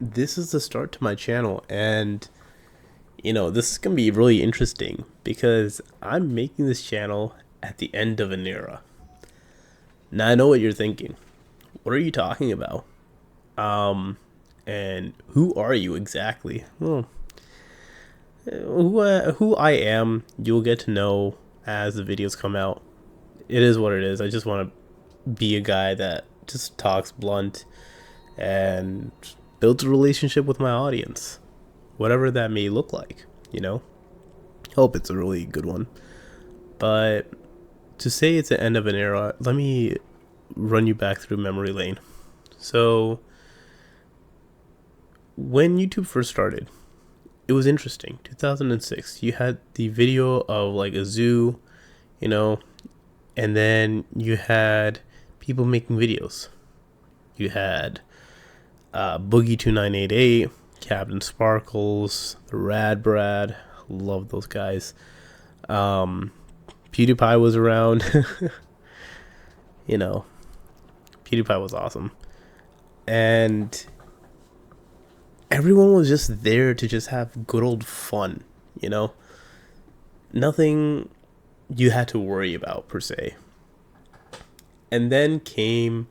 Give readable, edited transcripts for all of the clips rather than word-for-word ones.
This is the start to my channel, and this is gonna be really interesting because I'm making this channel at the end of an era. Now I know what you're thinking. What are you talking about? Um, and who are you exactly? Well, who I am, you'll get to know as the videos come out. It is what it is. I just want to be a guy that just talks blunt and builds a relationship with my audience, whatever that may look like. You know, hope it's a really good one. But to say it's the end of an era, let me run you back through memory lane. So, when YouTube first started, it was interesting. 2006, you had the video of like a zoo, you know, and then you had people making videos. You had Boogie2988, Captain Sparkles, the Rad Brad. Love those guys. Um, PewDiePie was around. you know, PewDiePie was awesome. And everyone was just there to just have good old fun, you know? Nothing you had to worry about per se. And then came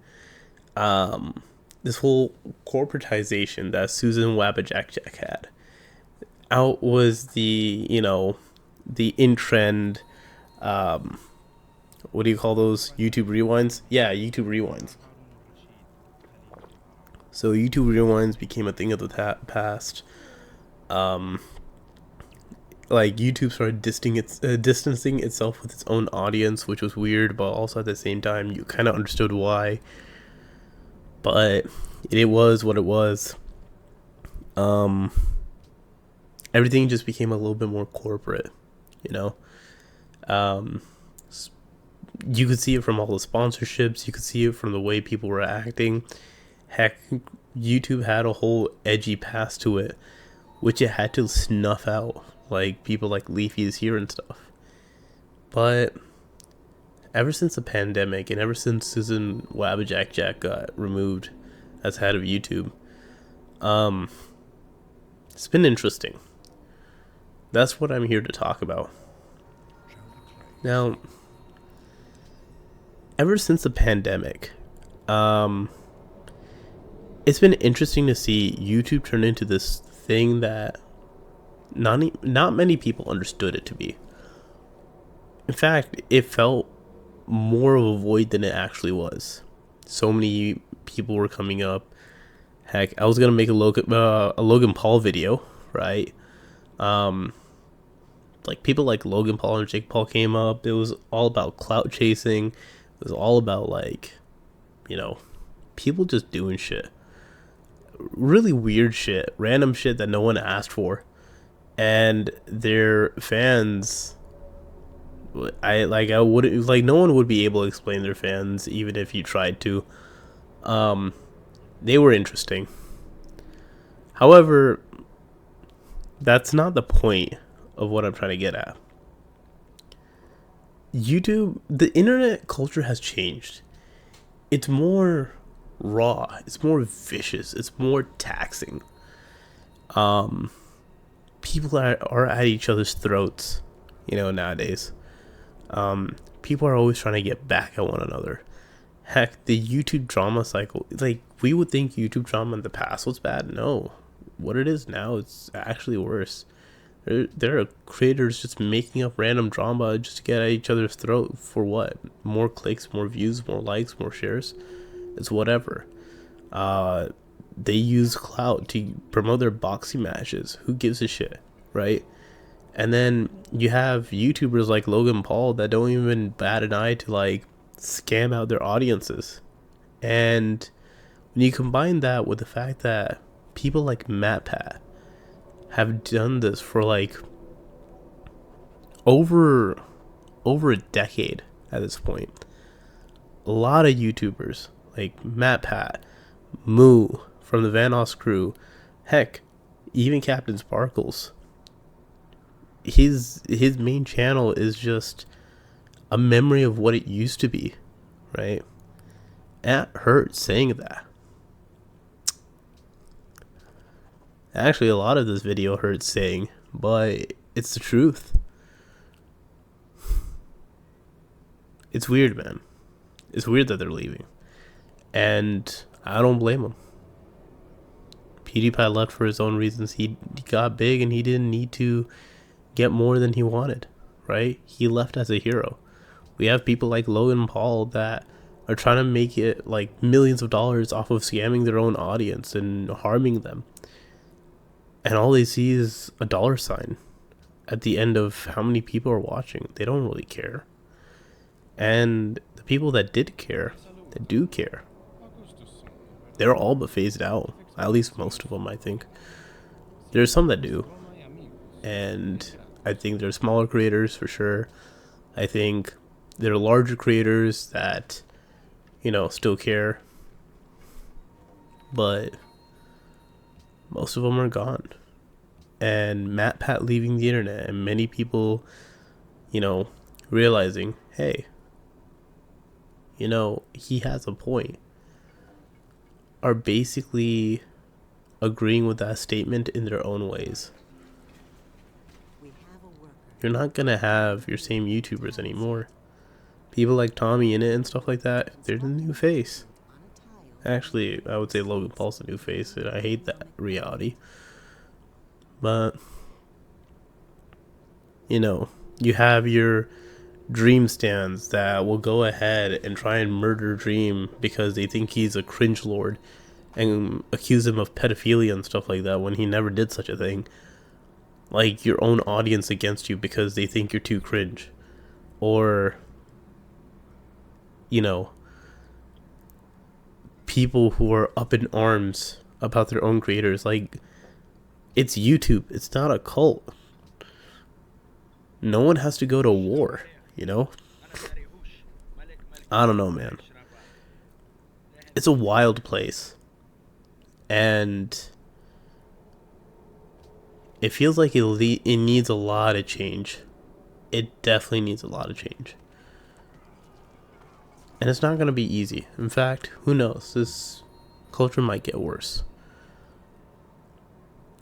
this whole corporatization that Susan Wabajak had. Out was the in trend, um, what do you call those? YouTube rewinds? Yeah, YouTube rewinds. So YouTube rewinds became a thing of the past. Um, like YouTube started distancing itself with its own audience, which was weird, but also at the same time you kind of understood why. But it was what it was. Um, Everything just became a little bit more corporate, you know. Um, you could see it from all the sponsorships. You could see it from the way people were acting. Heck, YouTube had a whole edgy past to it, which it had to snuff out, like people like Leafy is here and stuff. But ever since the pandemic and ever since Susan Wabajak got removed as head of YouTube, um, it's been interesting. That's what I'm here to talk about. Now, ever since the pandemic, um, it's been interesting to see YouTube turn into this thing that not many people understood it to be. In fact, it felt more of a void than it actually was. So many people were coming up. Heck, I was gonna make a Logan Paul video, right? Um, like people like Logan Paul and Jake Paul came up. It was all about clout chasing. It was all about like, you know, people just doing shit, really weird shit, random shit that no one asked for, and their fans. I wouldn't like no one would be able to explain their fans even if you tried to. Um, they were interesting. However, that's not the point of what I'm trying to get at. YouTube, the internet culture has changed. It's more raw. It's more vicious. It's more taxing. Um, People are at each other's throats, nowadays. People are always trying to get back at one another. Heck, the YouTube drama cycle, like, we would think YouTube drama in the past was bad. No. What it is now, it's actually worse. There are creators just making up random drama just to get at each other's throat for what? More clicks, more views, more likes, more shares? It's whatever. Uh, they use clout to promote their boxing matches. Who gives a shit, right? And then you have YouTubers like Logan Paul that don't even bat an eye to like scam out their audiences. And when you combine that with the fact that people like MatPat have done this for like over over a decade at this point. A lot of YouTubers like MatPat, Moo from the Vanoss crew, heck, even Captain Sparkles. His main channel is just a memory of what it used to be, right? And it hurts saying that. Actually, a lot of this video hurts saying, but it's the truth. It's weird, man. It's weird that they're leaving. And I don't blame them. PewDiePie left for his own reasons. He got big and he didn't need to get more than he wanted, right? He left as a hero. We have people like Logan Paul that are trying to make it like millions of dollars off of scamming their own audience and harming them. And all they see is a dollar sign at the end of how many people are watching. They don't really care. And the people that did care, that do care, they're all but phased out. At least most of them, I think. There's some that do. And I think there's smaller creators for sure. I think there are larger creators that, you know, still care. But most of them are gone. And MatPat leaving the internet and many people, you know, realizing, hey, you know, he has a point, are basically agreeing with that statement in their own ways. You're not gonna have your same YouTubers anymore. People like Tommy in it and stuff like that, they're the new face. Actually, I would say Logan Paul's the new face, and I hate that reality. But, you know, you have your Dream stands that will go ahead and try and murder Dream because they think he's a cringe lord and accuse him of pedophilia and stuff like that when he never did such a thing. Like, your own audience against you because they think you're too cringe. Or, you know, people who are up in arms about their own creators. Like, it's YouTube. It's not a cult. No one has to go to war, you know? I don't know, man. It's a wild place. And it feels like it needs a lot of change. It definitely needs a lot of change. And it's not going to be easy. In fact, who knows? This culture might get worse.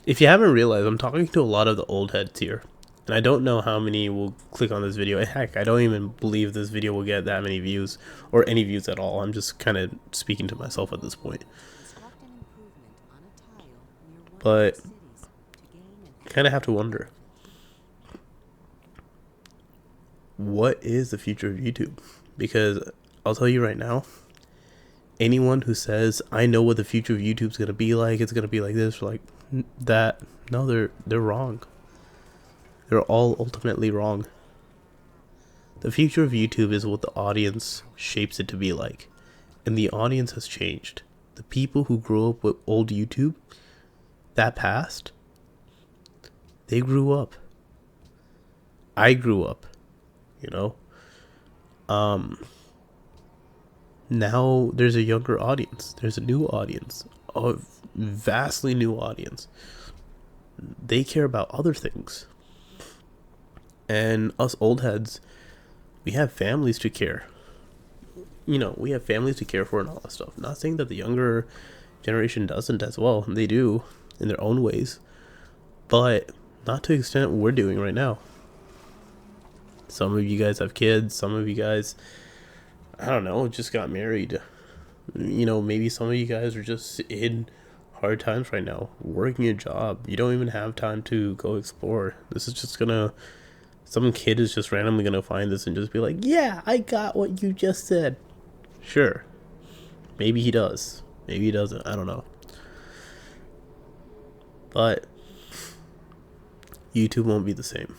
If you haven't realized, I'm talking to a lot of the old heads here. And I don't know how many will click on this video. Heck, I don't even believe this video will get that many views. Or any views at all. I'm just kind of speaking to myself at this point. But I kind of have to wonder. What is the future of YouTube? Because I'll tell you right now, anyone who says, I know what the future of YouTube's going to be like, it's going to be like this, or like that, no, they're wrong. They're all ultimately wrong. The future of YouTube is what the audience shapes it to be like. And the audience has changed. The people who grew up with old YouTube, that past, they grew up. I grew up, you know? Now there's a younger audience. There's a new audience. A vastly new audience. They care about other things. And us old heads, we have families to care. You know, we have families to care for and all that stuff. Not saying that the younger generation doesn't as well. They do, in their own ways. But not to the extent we're doing right now. Some of you guys have kids. Some of you guys, I don't know, just got married. You know, maybe some of you guys are just in hard times right now. Working a job. You don't even have time to go explore. This is just gonna... Some kid is just randomly gonna find this and just be like, yeah, I got what you just said. Sure. Maybe he does. Maybe he doesn't. I don't know. But YouTube won't be the same.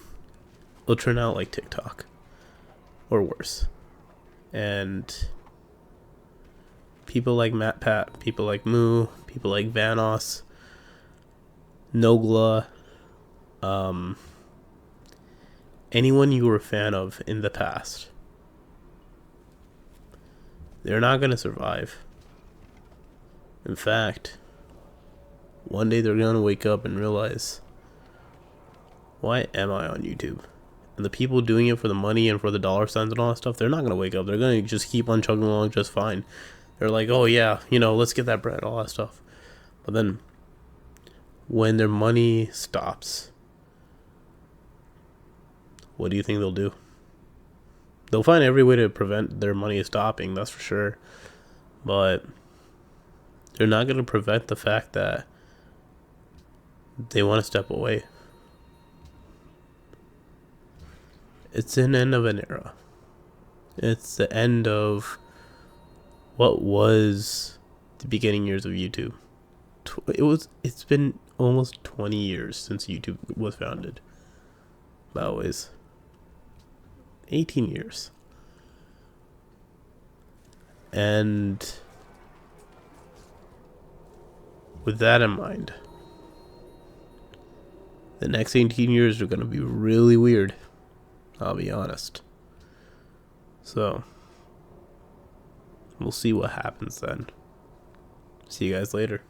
It'll turn out like TikTok. Or worse. And people like MatPat, people like Moo, people like Vanoss, Nogla, anyone you were a fan of in the past, they're not going to survive. In fact, one day they're going to wake up and realize, why am I on YouTube? And the people doing it for the money and for the dollar signs and all that stuff, they're not going to wake up. They're going to just keep on chugging along just fine. They're like, oh yeah, you know, let's get that bread, all that stuff. But then, when their money stops, what do you think they'll do? They'll find every way to prevent their money stopping, that's for sure. But they're not going to prevent the fact that they want to step away. It's an end of an era. It's the end of what was the beginning years of YouTube. It's been almost 20 years since YouTube was founded. About ways. 18 years. And with that in mind, the next 18 years are going to be really weird. I'll be honest. So, we'll see what happens then. See you guys later.